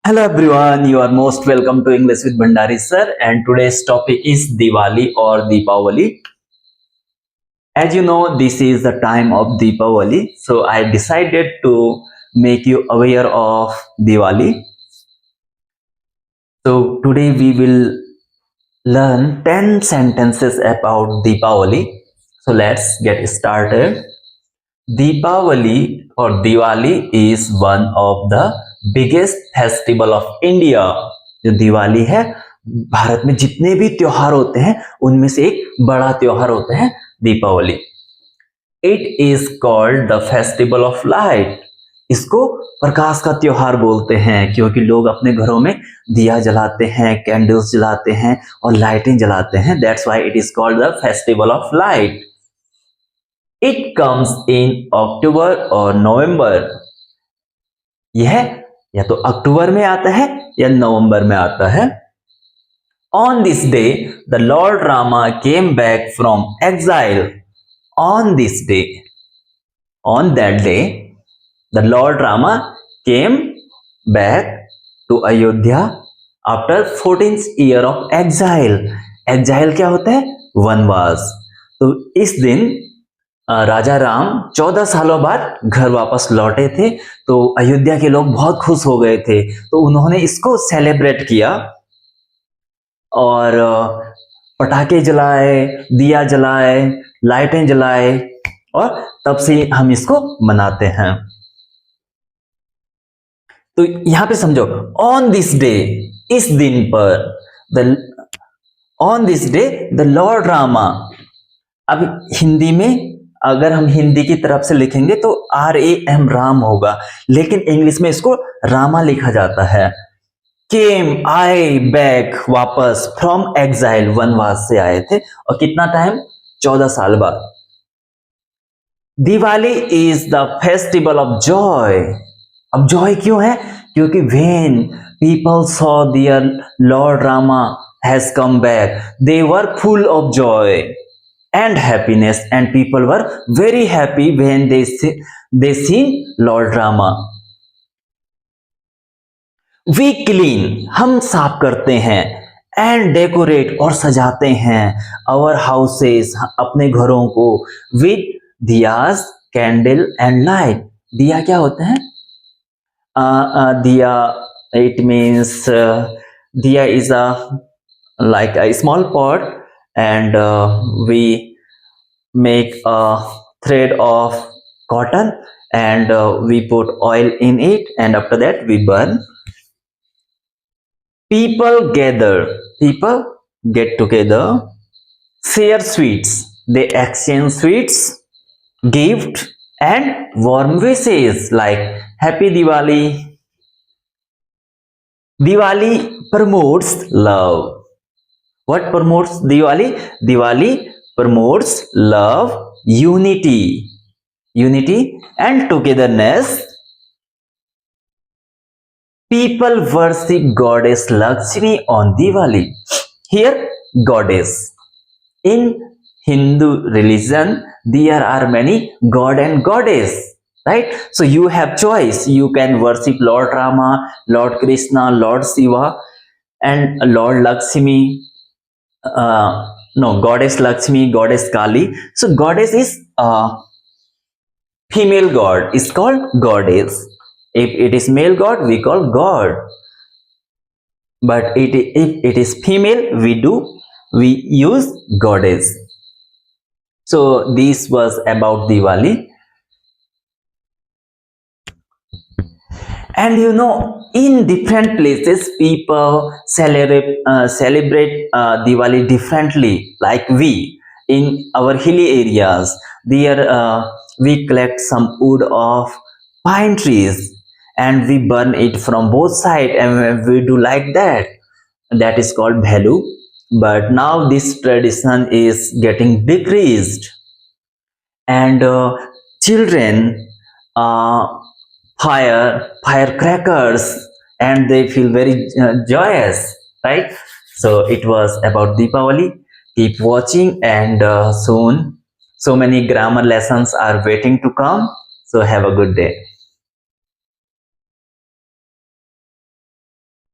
Hello everyone, you are most welcome to English with Bhandari sir, and today's topic is Diwali or Deepavali. As you know, this is the time of Deepavali, so I decided to make you aware of Diwali. So today we will learn 10 sentences about Deepavali. So let's get started. Deepavali or Diwali is one of the biggest festival of India. जो दिवाली है, भारत में जितने भी त्योहार होते हैं उनमें से एक बड़ा त्योहार होता है Deepavali. It is called the festival of light. इसको प्रकाश का त्योहार बोलते हैं क्योंकि लोग अपने घरों में दिया जलाते हैं, कैंडल्स जलाते हैं और लाइटें जलाते हैं. That's why it is called the festival of light. It comes in October और नवंबर. यह या तो अक्टूबर में आता है या नवंबर में आता है. On this day the lord Rama came back from exile. On this day, on that day, the lord Rama came back to Ayodhya after 14th year of exile. Exile क्या होता है? वनवास. तो इस दिन राजा राम 14 सालों बाद घर वापस लौटे थे. तो अयोध्या के लोग बहुत खुश हो गए थे, तो उन्होंने इसको सेलिब्रेट किया और पटाखे जलाए, दिया जलाए, लाइटें जलाए और तब से हम इसको मनाते हैं. तो यहां पे समझो, ऑन दिस डे, इस दिन पर, on this day the lord Rama. अब हिंदी में अगर हम हिंदी की तरफ से लिखेंगे तो RAM राम होगा, लेकिन इंग्लिश में इसको रामा लिखा जाता है. केम, आए, बैक, वापस, फ्रॉम एग्जाइल, वनवास से आए थे. और कितना टाइम? 14 साल बाद. Diwali is the festival of joy. अब जॉय क्यों है? क्योंकि when people saw their lord Rama has come back, they were full of joy and happiness, and people were very happy when they see Lord Rama. We clean, हम साफ करते हैं, and decorate, और सजाते हैं, our houses, अपने घरों को, with diyas, candle and light. दिया क्या होता है? दिया, it means diya is a like a small pot, and we make a thread of cotton, and we put oil in it, and after that we burn. People gather, people get together, share sweets, they exchange sweets, gift and warm wishes like happy Diwali. Diwali promotes love. What promotes Diwali? Diwali promotes love, unity and togetherness. People worship goddess Lakshmi on Diwali. Here, goddess. In Hindu religion, there are many god and goddess, right? So you have choice. You can worship Lord Rama, Lord Krishna, Lord Shiva, and Lord Lakshmi. No, goddess Lakshmi, goddess Kali. So goddess is female god, is called goddess. If it is male god, we call god. But if it is female, we use goddess. So this was about Diwali. And you know, in different places people celebrate Diwali differently. Like we, in our hilly areas, there we collect some wood of pine trees and we burn it from both sides, and we do like that. That is called bhelu. But now this tradition is getting decreased, and children firecrackers, and they feel very joyous, right? So it was about Deepavali. Keep watching, and soon so many grammar lessons are waiting to come. So have a good day.